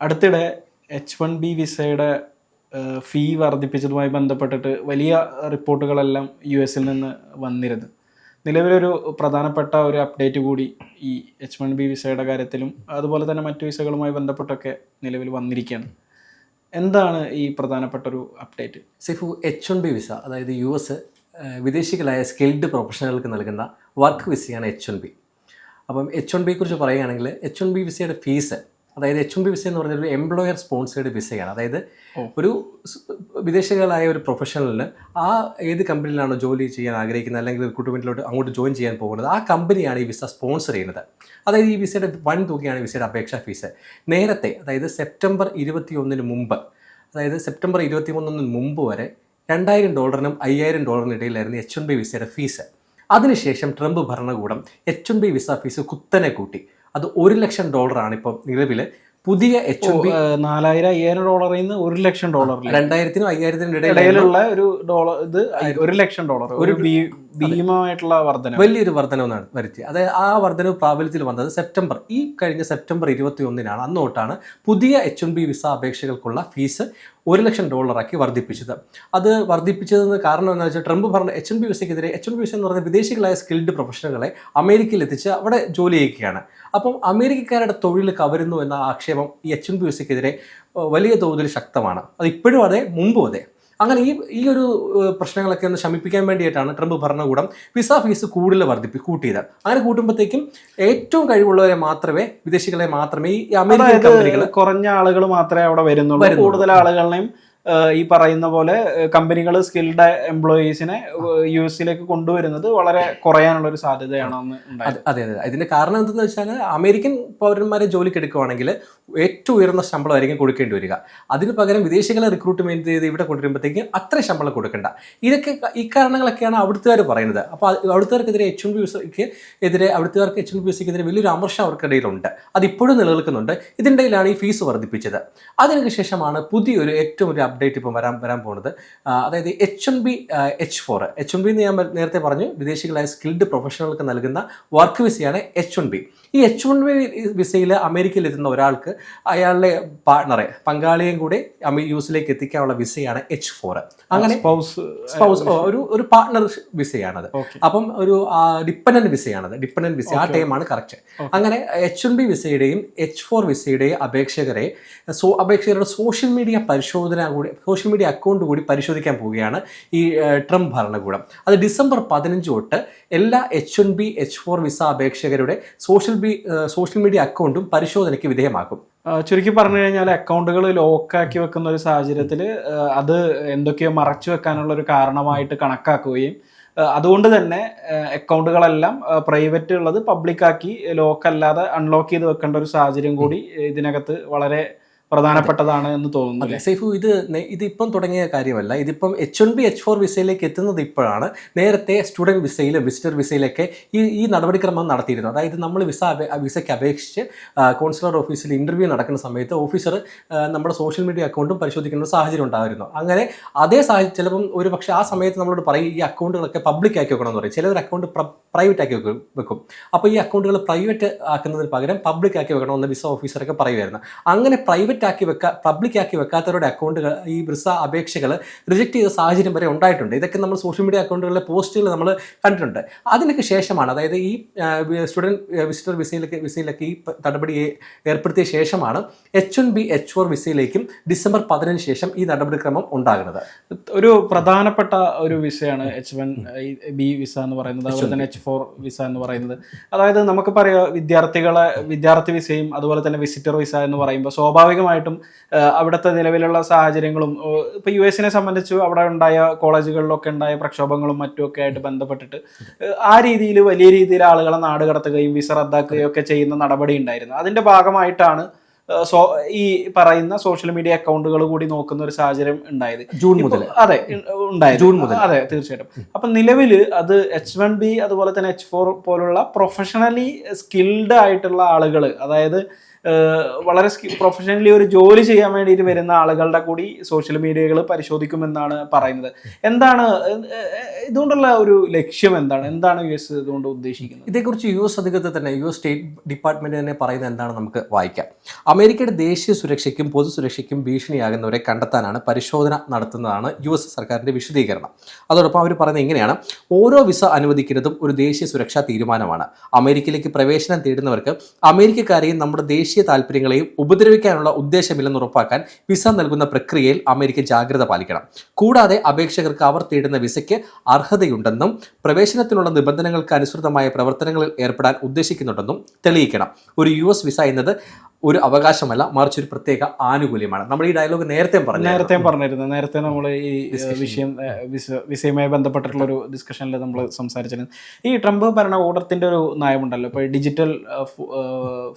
അടുത്തിടെ H1B വിസയുടെ ഫീ വർദ്ധിപ്പിച്ചതുമായി ബന്ധപ്പെട്ടിട്ട് വലിയ റിപ്പോർട്ടുകളെല്ലാം US-ൽ നിന്ന് വന്നിരുന്നു. നിലവിലൊരു പ്രധാനപ്പെട്ട ഒരു അപ്ഡേറ്റ് കൂടി ഈ H1B വിസയുടെ കാര്യത്തിലും അതുപോലെ തന്നെ മറ്റു വിസകളുമായി ബന്ധപ്പെട്ടൊക്കെ നിലവിൽ വന്നിരിക്കുകയാണ്. എന്താണ് ഈ പ്രധാനപ്പെട്ട ഒരു അപ്ഡേറ്റ്? സൈഫു, H1B വിസ അതായത് US വിദേശികളായ സ്കിൽഡ് പ്രൊഫഷണലുകൾക്ക് നൽകുന്ന വർക്ക് വിസയാണ് H1B. അപ്പം H1B കുറിച്ച് പറയുകയാണെങ്കിൽ H1B വിസയുടെ ഫീസ്, അതായത് H1B വിസ എന്ന് പറഞ്ഞാൽ ഒരു എംപ്ലോയർ സ്പോൺസേഡ് വിസയാണ്. അതായത് ഒരു വിദേശികളായ ഒരു പ്രൊഫഷണലിന് ആ ഏത് കമ്പനിയിലാണോ ജോലി ചെയ്യാൻ ആഗ്രഹിക്കുന്നത് അല്ലെങ്കിൽ റിക്രൂട്ട്മെൻറ്റിലോട്ട് അങ്ങോട്ട് ജോയിൻ ചെയ്യാൻ പോകുന്നത്, ആ കമ്പനിയാണ് ഈ വിസ സ്പോൺസർ ചെയ്യുന്നത്. അതായത് ഈ വിസയുടെ വൻ തുകയാണ് വിസയുടെ അപേക്ഷാ ഫീസ്. നേരത്തെ, അതായത് സെപ്റ്റംബർ 21 മുമ്പ്, അതായത് സെപ്റ്റംബർ 23 മുമ്പ് വരെ $2,000 $5,000 ഇടയിലായിരുന്നു H1B വിസയുടെ ഫീസ്. അതിനുശേഷം ട്രംപ് ഭരണകൂടം H1B വിസ ഫീസ് കുത്തനെ കൂട്ടി. അത് $1 ലക്ഷം ഇപ്പം നിലവിൽ പുതിയ H1B $4,000-5,000 $1 ലക്ഷം 2,000-നും 5,000-നും ഇടയിലുള്ള ഒരു ഡോളർ, ഇത് $1 ലക്ഷം ഒരു ഭീമമായിട്ടുള്ള വർധന, വലിയൊരു വർധനവെന്നാണ് വരുത്തി. അതായത് ആ വർധനവ് പ്രാബല്യത്തിൽ വന്നത് കഴിഞ്ഞ സെപ്റ്റംബർ 21 അന്ന് തൊട്ടാണ് പുതിയ H1B വിസ അപേക്ഷകൾക്കുള്ള ഫീസ് $1 ലക്ഷം വർദ്ധിപ്പിച്ചത്. അത് വർദ്ധിപ്പിച്ചതെന്ന് കാരണം എന്താ വെച്ചാൽ ട്രംപ് ഭരണ H1B വിസയ്ക്കെതിരെ, H1B വിസ എന്ന് പറഞ്ഞാൽ വിദേശികളായ സ്കിൽഡ് പ്രൊഫഷണലുകളെ അമേരിക്കയിൽ എത്തിച്ച് അവിടെ ജോലി ചെയ്യിക്കുകയാണ്. അപ്പം അമേരിക്കക്കാരുടെ തൊഴിൽ കവരുന്നു എന്ന ആക്ഷേപം ഈ H1B വിസയ്ക്കെതിരെ വലിയ തോതിൽ ശക്തമാണ്. അത് ഇപ്പോഴും അതെ, മുമ്പും അതെ. അങ്ങനെ ഈ ഒരു പ്രശ്നങ്ങളൊക്കെ ഒന്ന് ശമിപ്പിക്കാൻ വേണ്ടിയിട്ടാണ് ട്രംപ് ഭരണകൂടം വിസ ഫീസ് കൂടുതൽ കൂട്ടിയത്. അങ്ങനെ കൂട്ടുമ്പോഴത്തേക്കും ഏറ്റവും കഴിവുള്ളവരെ മാത്രമേ, വിദേശികളെ മാത്രമേ ഈ അമേരിക്കൻ കമ്പനികൾ, കുറഞ്ഞ ആളുകൾ മാത്രമേ അവിടെ വരുന്നുള്ളൂ. കൂടുതൽ ആളുകളെയും ഈ പറയുന്ന പോലെ കമ്പനികൾ സ്കിൽഡ് എംപ്ലോയീസിനെ US-ലേക്ക് കൊണ്ടുവരുന്നത് വളരെ കുറയാനുള്ള ഒരു സാധ്യതയാണെന്ന്. അതെ. ഇതിന്റെ കാരണം എന്തെന്ന് വെച്ചാൽ അമേരിക്കൻ പൗരന്മാരെ ജോലിക്ക് എടുക്കുകയാണെങ്കിൽ ഏറ്റവും ഉയർന്ന ശമ്പളമായിരിക്കും കൊടുക്കേണ്ടി വരിക. അതിന് പകരം വിദേശികളെ റിക്രൂട്ട്മെന്റ് ചെയ്ത് ഇവിടെ കൊണ്ടുവരുമ്പോഴത്തേക്ക് അത്ര ശമ്പളം കൊടുക്കണ്ട. ഈ കാരണങ്ങളൊക്കെയാണ് അവിടുത്തുകാർ പറയുന്നത്. അപ്പോൾ അവിടുത്തുകാർക്കെതിരെ H1B വിസയ്ക്കെതിരെ വലിയൊരു അമർഷം അവർക്കിടയിലുണ്ട്. അതിപ്പോഴും നിലനിൽക്കുന്നുണ്ട്. ഇതിൻ്റെ ഇടയിലാണ് ഈ ഫീസ് വർദ്ധിപ്പിച്ചത്. അതിനുശേഷമാണ് പുതിയൊരു ഏറ്റവും ഒരു അപ്ഡേറ്റ് ഇപ്പം വരാൻ പോകുന്നത്. അതായത് H1B H4 എന്ന് ഞാൻ നേരത്തെ പറഞ്ഞു, വിദേശികളായ സ്കിൽഡ് പ്രൊഫഷണലുകൾക്ക് നൽകുന്ന വർക്ക് വിസയാണ് H1B. ഈ H1B വിസയിൽ അമേരിക്കയിൽ എത്തുന്ന ഒരാൾക്ക് അയാളുടെ പങ്കാളിയെയും കൂടെ US-ലേക്ക് എത്തിക്കാനുള്ള വിസയാണ് H4. അങ്ങനെ സ്പൗസ് ഒരു പാർട്ട്ണർ വിസയാണത്. അപ്പം ഒരു ഡിപ്പെൻഡന്റ് വിസ ആ ടൈമാണ് കറക്റ്റ്. അങ്ങനെ H1B വിസയുടെയും H4 വിസയുടെയും അപേക്ഷകരുടെ സോഷ്യൽ മീഡിയ അക്കൗണ്ട് കൂടി പരിശോധിക്കാൻ പോവുകയാണ് ഈ ട്രംപ് ഭരണകൂടം. അത് ഡിസംബർ 15 തൊട്ട് എല്ലാ H1B H4 visa അപേക്ഷകരുടെ social media അക്കൗണ്ടും പരിശോധനയ്ക്ക് വിധേയമാക്കും. ചുരുക്കി പറഞ്ഞു കഴിഞ്ഞാൽ അക്കൗണ്ടുകൾ ലോക്കാക്കി വെക്കുന്ന ഒരു സാഹചര്യത്തിൽ അത് എന്തൊക്കെയോ മറച്ചു വെക്കാനുള്ള ഒരു കാരണമായിട്ട് കണക്കാക്കുകയും അതുകൊണ്ട് തന്നെ അക്കൗണ്ടുകളെല്ലാം പ്രൈവറ്റ് ഉള്ളത് പബ്ലിക്കാക്കി ലോക്കല്ലാതെ അൺലോക്ക് ചെയ്ത് വെക്കേണ്ട ഒരു സാഹചര്യം കൂടി ഇതിനകത്ത് വളരെ പ്രധാനപ്പെട്ടതാണ് എന്ന് തോന്നുന്നു. സൈഫു, ഇതിപ്പം തുടങ്ങിയ കാര്യമല്ല. ഇതിപ്പം H1B H4 വിസയിലേക്ക് എത്തുന്നത് ഇപ്പോഴാണ്. നേരത്തെ സ്റ്റുഡൻറ് വിസയിലും വിസിറ്റർ വിസയിലൊക്കെ ഈ നടപടിക്രമം നടത്തിയിരുന്നു. അതായത് നമ്മൾ വിസയ്ക്ക് അപേക്ഷിച്ച് കോൺസുലർ ഓഫീസിൽ ഇൻ്റർവ്യൂ നടക്കുന്ന സമയത്ത് ഓഫീസർ നമ്മുടെ സോഷ്യൽ മീഡിയ അക്കൗണ്ടും പരിശോധിക്കുന്ന സാഹചര്യം ഉണ്ടായിരുന്നു. അങ്ങനെ അതേ സാഹചര്യം ചിലപ്പം ഒരു പക്ഷേ ആ സമയത്ത് നമ്മളോട് പറയും ഈ അക്കൗണ്ടുകളൊക്കെ പബ്ലിക് ആക്കി വെക്കണമെന്ന് പറയും. ചിലർ അക്കൗണ്ട് പ്രൈവറ്റ് ആക്കി വെക്കും. അപ്പോൾ ഈ അക്കൗണ്ടുകൾ പ്രൈവറ്റ് ആക്കുന്നതിന് പകരം പബ്ലിക് ആക്കി വെക്കണമെന്ന് വിസ ഓഫീസറൊക്കെ പറയുമായിരുന്നു. അങ്ങനെ പബ്ലിക് ആക്കി വെക്കാത്തവരുടെ അക്കൗണ്ടുകൾ, ഈ വിസ അപേക്ഷകൾ റിജക്ട് ചെയ്ത സാഹചര്യം വരെ ഉണ്ടായിട്ടുണ്ട്. ഇതൊക്കെ നമ്മൾ സോഷ്യൽ മീഡിയ അക്കൗണ്ടുകളിലെ പോസ്റ്റുകൾ നമ്മൾ കണ്ടിട്ടുണ്ട്. അതിനൊക്കെ ശേഷമാണ്, അതായത് ഈ വിസിറ്റർ വിസയിലൊക്കെ ഈ നടപടി ഏർപ്പെടുത്തിയ ശേഷമാണ് H1B H4 വിസയിലേക്കും ഡിസംബർ 15 ശേഷം ഈ നടപടിക്രമം ഉണ്ടാകുന്നത്. ഒരു പ്രധാനപ്പെട്ട ഒരു വിസയാണ് H1B വിസ എന്ന് പറയുന്നത്, അതുപോലെ തന്നെ H4 വിസ എന്ന് പറയുന്നത്. അതായത് നമുക്ക് പറയാം, വിദ്യാർത്ഥി വിസയും അതുപോലെ തന്നെ വിസിറ്റർ വിസ എന്ന് പറയുമ്പോൾ സ്വാഭാവികമായിട്ടും അവിടുത്തെ നിലവിലുള്ള സാഹചര്യങ്ങളും ഇപ്പൊ US-നെ സംബന്ധിച്ച് അവിടെ ഉണ്ടായ കോളേജുകളിലൊക്കെ ഉണ്ടായ പ്രക്ഷോഭങ്ങളും മറ്റുമൊക്കെ ആയിട്ട് ബന്ധപ്പെട്ടിട്ട് ആ രീതിയിൽ വലിയ രീതിയിൽ ആളുകളെ നാട് കടത്തുകയും വിസ റദ്ദാക്കുകയും ഒക്കെ ചെയ്യുന്ന നടപടി ഉണ്ടായിരുന്നു. അതിന്റെ ഭാഗമായിട്ടാണ് ഈ പറയുന്ന സോഷ്യൽ മീഡിയ അക്കൗണ്ടുകൾ കൂടി നോക്കുന്ന ഒരു സാഹചര്യം ഉണ്ടായത് ജൂൺ മുതൽ. അതെ, അതെ, തീർച്ചയായിട്ടും. അപ്പൊ നിലവില് അത് H1B അതുപോലെ തന്നെ H4 പോലുള്ള പ്രൊഫഷണലി സ്കിൽഡ് ആയിട്ടുള്ള ആളുകൾ, അതായത് വളരെ പ്രൊഫഷണലി ഒരു ജോലി ചെയ്യാൻ വേണ്ടിയിട്ട് വരുന്ന ആളുകളുടെ കൂടി സോഷ്യൽ മീഡിയകൾ പരിശോധിക്കുമെന്നാണ് പറയുന്നത്. എന്താണ് ഇതുകൊണ്ടുള്ള ഒരു ലക്ഷ്യം എന്താണ് US ഇതുകൊണ്ട് ഉദ്ദേശിക്കുന്നത്? ഇതേക്കുറിച്ച് US അധികൃതർ തന്നെ US സ്റ്റേറ്റ് ഡിപ്പാർട്ട്മെന്റ് തന്നെ പറയുന്നത് എന്താണ് നമുക്ക് വായിക്കാം. അമേരിക്കയുടെ ദേശീയ സുരക്ഷയ്ക്കും പൊതുസുരക്ഷയ്ക്കും ഭീഷണിയാകുന്നവരെ കണ്ടെത്താനാണ് പരിശോധന നടത്തുന്നതാണ് US സർക്കാരിന്റെ വിശദീകരണം. അതോടൊപ്പം അവർ പറയുന്നത് ഇങ്ങനെയാണ്: ഓരോ വിസ അനുവദിക്കുന്നതും ഒരു ദേശീയ സുരക്ഷാ തീരുമാനമാണ്. അമേരിക്കയിലേക്ക് പ്രവേശനം തേടുന്നവർക്ക് അമേരിക്കക്കാരെയും നമ്മുടെ ദേശീയ താല്പര്യങ്ങളെയും ഉപദ്രവിക്കാനുള്ള ഉദ്ദേശമില്ലെന്ന് ഉറപ്പാക്കാൻ വിസ നൽകുന്ന പ്രക്രിയയിൽ അമേരിക്ക ജാഗ്രത പാലിക്കണം. കൂടാതെ അപേക്ഷകർക്ക് അവർ തേടുന്ന വിസയ്ക്ക് അർഹതയുണ്ടെന്നും പ്രവേശനത്തിനുള്ള നിബന്ധനകൾക്ക് അനുസൃതമായ പ്രവർത്തനങ്ങളിൽ ഏർപ്പെടാൻ ഉദ്ദേശിക്കുന്നുണ്ടെന്നും തെളിയിക്കണം. ഒരു US വിസ എന്നത് ഒരു അവകാശമല്ല, മറിച്ച് ഒരു പ്രത്യേക ആനുകൂല്യമാണ്. നമ്മൾ ഈ ഡയലോഗ് നേരത്തെ പറഞ്ഞിരുന്നു. നേരത്തെ നമ്മൾ ഈ വിഷയം വിസയുമായി ബന്ധപ്പെട്ടിട്ടുള്ള ഒരു ഡിസ്കഷനിൽ നമ്മൾ സംസാരിച്ചിരുന്നു. ഈ ട്രംപ് ഭരണകൂടത്തിന്റെ ഒരു നയമുണ്ടല്ലോ, ഇപ്പോൾ ഡിജിറ്റൽ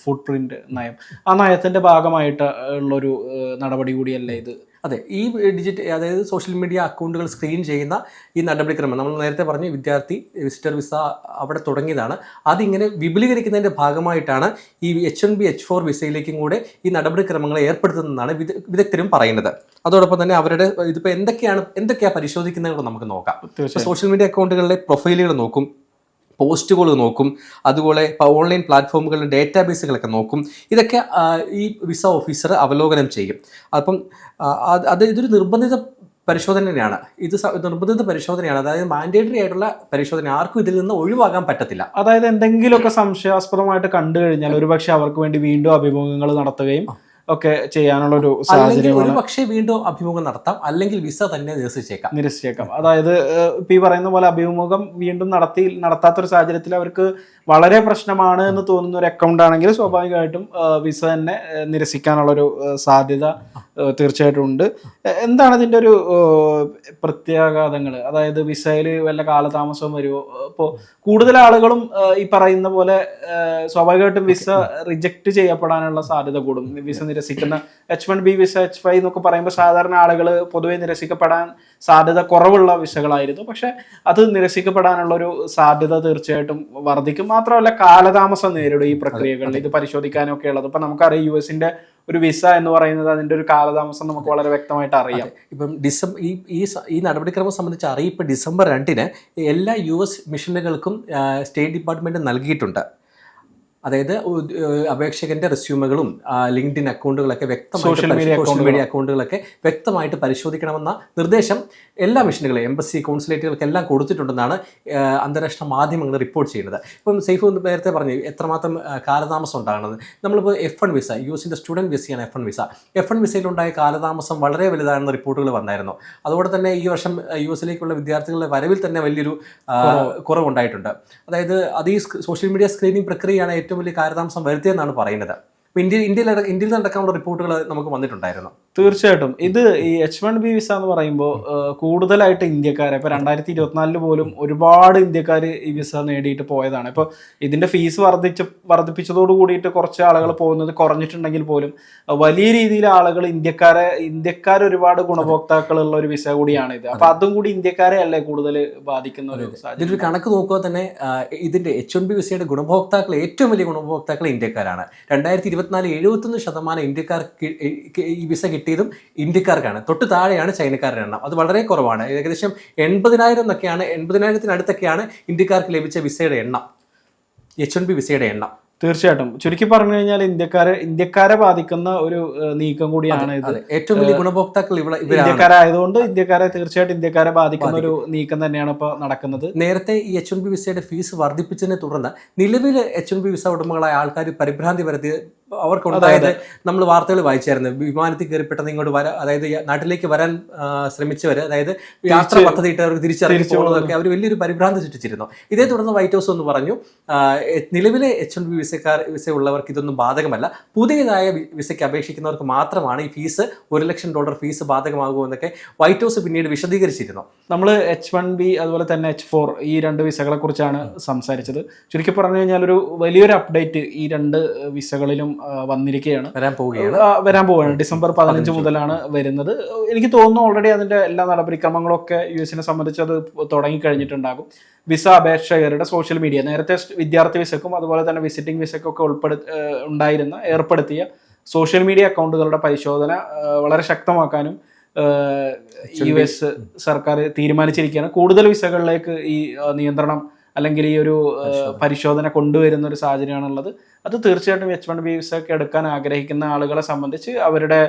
ഫുട് പ്രിന്റ് നയം, ആ നയത്തിന്റെ ഭാഗമായിട്ട് ഉള്ളൊരു നടപടി കൂടിയല്ലേ ഇത്? അതെ, ഈ അതായത് സോഷ്യൽ മീഡിയ അക്കൗണ്ടുകൾ സ്ക്രീൻ ചെയ്യുന്ന ഈ നടപടിക്രമം നമ്മൾ നേരത്തെ പറഞ്ഞു, വിസിറ്റർ വിസ അവിടെ തുടങ്ങിയതാണ്. അതിങ്ങനെ വിപുലീകരിക്കുന്നതിൻ്റെ ഭാഗമായിട്ടാണ് ഈ H1B H4 വിസയിലേക്കും കൂടെ ഈ നടപടിക്രമങ്ങളെ ഏർപ്പെടുത്തുന്നതെന്നാണ് വിദഗ്ധരും പറയുന്നത്. അതോടൊപ്പം തന്നെ അവരുടെ ഇതിപ്പോൾ എന്തൊക്കെയാണ് പരിശോധിക്കുന്നത് നമുക്ക് നോക്കാം. സോഷ്യൽ മീഡിയ അക്കൗണ്ടുകളിലെ പ്രൊഫൈലുകൾ നോക്കും, പോസ്റ്റുകൾ നോക്കും, അതുപോലെ ഓൺലൈൻ പ്ലാറ്റ്ഫോമുകളുടെ ഡേറ്റാബേസുകളൊക്കെ നോക്കും. ഇതൊക്കെ ഈ വിസ ഓഫീസർ അവലോകനം ചെയ്യും. അപ്പം ഇതൊരു നിർബന്ധിത പരിശോധനയാണ്. നിർബന്ധിത പരിശോധനയാണ്, അതായത് മാൻഡേറ്ററി ആയിട്ടുള്ള പരിശോധന. ആർക്കും ഇതിൽ നിന്ന് ഒഴിവാകാൻ പറ്റത്തില്ല. അതായത് എന്തെങ്കിലുമൊക്കെ സംശയാസ്പദമായിട്ട് കണ്ടു കഴിഞ്ഞാൽ ഒരുപക്ഷെ അവർക്ക് വേണ്ടി വീണ്ടും അഭിമുഖങ്ങൾ നടത്തുകയും ഒക്കെ ചെയ്യാനുള്ള ഒരു സാഹചര്യം. ഒരു പക്ഷേ വീണ്ടും അഭിമുഖം നടത്താം, അല്ലെങ്കിൽ വിസ തന്നെ നിരസിച്ചേക്കാം. അതായത് ഇപ്പൊ ഈ പറയുന്ന പോലെ അഭിമുഖം വീണ്ടും നടത്താത്തൊരു സാഹചര്യത്തിൽ അവർക്ക് വളരെ പ്രശ്നമാണ് എന്ന് തോന്നുന്ന ഒരു അക്കൗണ്ട് ആണെങ്കിൽ സ്വാഭാവികമായിട്ടും വിസ തന്നെ നിരസിക്കാനുള്ളൊരു സാധ്യത തീർച്ചയായിട്ടും ഉണ്ട്. എന്താണ് ഇതിൻ്റെ ഒരു പ്രത്യാഘാതങ്ങൾ? അതായത് വിസയിൽ വല്ല കാലതാമസവും വരുമോ? ഇപ്പോൾ കൂടുതൽ ആളുകളും ഈ പറയുന്ന പോലെ സ്വാഭാവികമായിട്ടും വിസ റിജക്റ്റ് ചെയ്യപ്പെടാനുള്ള സാധ്യത കൂടും. വിസ നിരസിക്കുന്ന H1B വിസ, H5 എന്നൊക്കെ പറയുമ്പോൾ സാധാരണ ആളുകൾ പൊതുവെ നിരസിക്കപ്പെടാൻ സാധ്യത കുറവുള്ള വിസകളായിരുന്നു. പക്ഷെ അത് നിരസിക്കപ്പെടാനുള്ളൊരു സാധ്യത തീർച്ചയായിട്ടും വർദ്ധിക്കും. മാത്രമല്ല കാലതാമസം നേരിടും ഈ പ്രക്രിയകളിൽ ഇത് പരിശോധിക്കാനൊക്കെ ഉള്ളത്. ഇപ്പം നമുക്കറിയാം US ഒരു വിസ എന്ന് പറയുന്നത് അതിൻ്റെ ഒരു കാലതാമസം നമുക്ക് വളരെ വ്യക്തമായിട്ട് അറിയാം. ഇപ്പം ഈ നടപടിക്രമം സംബന്ധിച്ച് അറിയിപ്പ് December 2 എല്ലാ US മിഷനുകൾക്കും സ്റ്റേറ്റ് ഡിപ്പാർട്ട്മെന്റ് നൽകിയിട്ടുണ്ട്. അതായത് അപേക്ഷകന്റെ റെസ്യൂമുകളും ലിങ്ക്ഡിൻ അക്കൗണ്ടുകളൊക്കെ സോഷ്യൽ മീഡിയ അക്കൗണ്ടുകളൊക്കെ വ്യക്തമായിട്ട് പരിശോധിക്കണമെന്ന നിർദ്ദേശം എല്ലാ മിഷനുകളെയും എംബസി കോൺസുലേറ്റുകൾക്കെല്ലാം കൊടുത്തിട്ടുണ്ടെന്നാണ് അന്താരാഷ്ട്ര മാധ്യമങ്ങൾ റിപ്പോർട്ട് ചെയ്യുന്നത്. ഇപ്പം സൈഫ് നേരത്തെ പറഞ്ഞു എത്രമാത്രം കാലതാമസം ഉണ്ടാകുന്നത്. നമ്മളിപ്പോൾ F1 വിസ, US സ്റ്റുഡൻറ്റ് വിസയാണ് F1 വിസ. F1 വിസയിലുണ്ടായ കാലതാമസം വളരെ വലുതാണെന്ന് റിപ്പോർട്ടുകൾ വന്നായിരുന്നു. അതുപോലെ തന്നെ ഈ വർഷം US വിദ്യാർത്ഥികളുടെ വരവിൽ തന്നെ വലിയൊരു കുറവുണ്ടായിട്ടുണ്ട്. അതായത് അത് ഈ സോഷ്യൽ മീഡിയ സ്ക്രീനിങ് പ്രക്രിയയാണ് ഏറ്റവും വലിയ കാലതാമസം വരുത്തിയെന്നാണ് പറയുന്നത്. ഇന്ത്യയിൽ നടക്കാനുള്ള റിപ്പോർട്ടുകൾ നമുക്ക് വന്നിട്ടുണ്ടായിരുന്നു. തീർച്ചയായിട്ടും ഇത് ഈ H1B വിസ എന്ന് പറയുമ്പോൾ കൂടുതലായിട്ട് ഇന്ത്യക്കാരെ ഇപ്പോൾ 2024 പോലും ഒരുപാട് ഇന്ത്യക്കാർ ഈ വിസ നേടിയിട്ട് പോയതാണ്. ഇപ്പോൾ ഇതിന്റെ ഫീസ് വർദ്ധിപ്പിച്ചതോട് കൂടിയിട്ട് കുറച്ച് ആളുകൾ പോകുന്നത് കുറഞ്ഞിട്ടുണ്ടെങ്കിൽ പോലും വലിയ രീതിയിൽ ആളുകൾ ഇന്ത്യക്കാർ ഒരുപാട് ഗുണഭോക്താക്കളുള്ള ഒരു വിസ കൂടിയാണ് ഇത്. അപ്പൊ അതും കൂടി ഇന്ത്യക്കാരെ അല്ലേ കൂടുതൽ ബാധിക്കുന്ന ഒരു സാഹചര്യം. ഇതിന്റെ കണക്ക് നോക്കുക തന്നെ ഇതിന്റെ H1B വിസയുടെ ഗുണഭോക്താക്കൾ, ഏറ്റവും വലിയ ഗുണഭോക്താക്കൾ ഇന്ത്യക്കാരാണ്. 2024 71% ഇന്ത്യക്കാർക്ക് ഈ വിസ കിട്ടിയതും ഇന്ത്യക്കാർക്കാണ്. തൊട്ട് താഴെയാണ് ചൈനക്കാരുടെ എണ്ണം. അത് വളരെ കുറവാണ്. ഏകദേശം 80,000-ത്തിനടുത്തൊക്കെയാണ് ഇന്ത്യക്കാർക്ക് ലഭിച്ച വിസയുടെ എണ്ണം, H1B വിസയുടെ എണ്ണം. തീർച്ചയായിട്ടും ചുരുക്കി പറഞ്ഞു കഴിഞ്ഞാൽ ഇന്ത്യക്കാരെ ബാധിക്കുന്ന ഒരു നീക്കം കൂടിയാണ് ഇത്. ഏറ്റവും വലിയ ഗുണഭോക്താക്കൾ ഇന്ത്യക്കാരായതുകൊണ്ട് ഇന്ത്യക്കാരെ ബാധിക്കുന്ന ഒരു നീക്കം തന്നെയാണ് ഇപ്പോൾ നടക്കുന്നത്. നേരത്തെ ഈ H1B വിസയുടെ ഫീസ് വർദ്ധിപ്പിച്ചതിനെ തുടർന്ന് നിലവിൽ H1B വിസ ഉടമകളായ ആൾക്കാർ പരിഭ്രാന്തി വരുത്തി അവർക്കുണ്ടായത് നമ്മൾ വാർത്തകൾ വായിച്ചായിരുന്നു. വിമാനത്തിൽ കയറി പെട്ടെന്ന് ഇങ്ങോട്ട് അതായത് നാട്ടിലേക്ക് വരാൻ ശ്രമിച്ചവർ, അതായത് യാത്ര പദ്ധതിയിട്ട് അവർക്ക് തിരിച്ചറിഞ്ഞു പോകുന്നതൊക്കെ അവർ വലിയൊരു പരിഭ്രാന്തി സൃഷ്ടിച്ചിരുന്നു. ഇതേ തുടർന്ന് വൈറ്റ് ഹൗസ് എന്ന് പറഞ്ഞു നിലവിലെ H1B വിസ ഉള്ളവർക്ക് ഇതൊന്നും ബാധകമല്ല, പുതിയതായ വിസയ്ക്ക് അപേക്ഷിക്കുന്നവർക്ക് മാത്രമാണ് ഈ ഫീസ് $1,00,000 ഫീസ് ബാധകമാകുമെന്നൊക്കെ വൈറ്റ് ഹൗസ് പിന്നീട് വിശദീകരിച്ചിരുന്നു. നമ്മൾ H1B അതുപോലെ തന്നെ H4 ഈ രണ്ട് വിസകളെ കുറിച്ചാണ് സംസാരിച്ചത്. ചുരുക്കി പറഞ്ഞു കഴിഞ്ഞാൽ ഒരു വലിയൊരു അപ്ഡേറ്റ് ഈ രണ്ട് വിസകളിലും വന്നിരിക്കുകയാണ്, വരാൻ പോവുകയാണ്. ഡിസംബർ 15 മുതലാണ് വരുന്നത്. എനിക്ക് തോന്നുന്നു ഓൾറെഡി അതിന്റെ എല്ലാ നടപടിക്രമങ്ങളൊക്കെ യുഎസിനെ സംബന്ധിച്ച് അത് തുടങ്ങിക്കഴിഞ്ഞിട്ടുണ്ടാകും. വിസ അപേക്ഷകരുടെ സോഷ്യൽ മീഡിയ, നേരത്തെ വിദ്യാർത്ഥി വിസക്കും അതുപോലെ തന്നെ വിസിറ്റിംഗ് വിസക്കും ഒക്കെ ഏർപ്പെടുത്തിയ സോഷ്യൽ മീഡിയ അക്കൗണ്ടുകളുടെ പരിശോധന വളരെ ശക്തമാക്കാനും US സർക്കാർ തീരുമാനിച്ചിരിക്കുകയാണ്. കൂടുതൽ വിസകളിലേക്ക് ഈ നിയന്ത്രണം അല്ലെങ്കിൽ ഈ ഒരു പരിശോധന കൊണ്ടുവരുന്ന ഒരു സാഹചര്യമാണുള്ളത്. അത് തീർച്ചയായിട്ടും H1B വിസ ഒക്കെ എടുക്കാൻ ആഗ്രഹിക്കുന്ന ആളുകളെ സംബന്ധിച്ച് അവരുടെ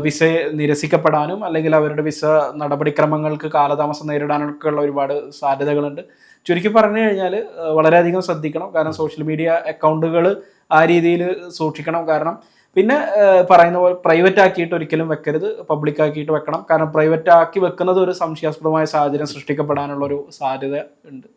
വിസ നിരസിക്കപ്പെടാനും അല്ലെങ്കിൽ അവരുടെ വിസ നടപടിക്രമങ്ങൾക്ക് കാലതാമസം നേരിടാനൊക്കെ ഉള്ള ഒരുപാട് സാധ്യതകളുണ്ട്. ചുരുക്കി പറഞ്ഞു കഴിഞ്ഞാൽ വളരെയധികം ശ്രദ്ധിക്കണം. കാരണം സോഷ്യൽ മീഡിയ അക്കൗണ്ടുകൾ ആ രീതിയിൽ സൂക്ഷിക്കണം. കാരണം പിന്നെ പറയുന്ന പോലെ പ്രൈവറ്റ് ആക്കിയിട്ട് ഒരിക്കലും വെക്കരുത്, പബ്ലിക് ആക്കിയിട്ട് വെക്കണം. കാരണം പ്രൈവറ്റ് ആക്കി വെക്കുന്നത് ഒരു സംശയാസ്പദമായ സാഹചര്യം സൃഷ്ടിക്കപ്പെടാനുള്ള ഒരു സാധ്യത ഉണ്ട്.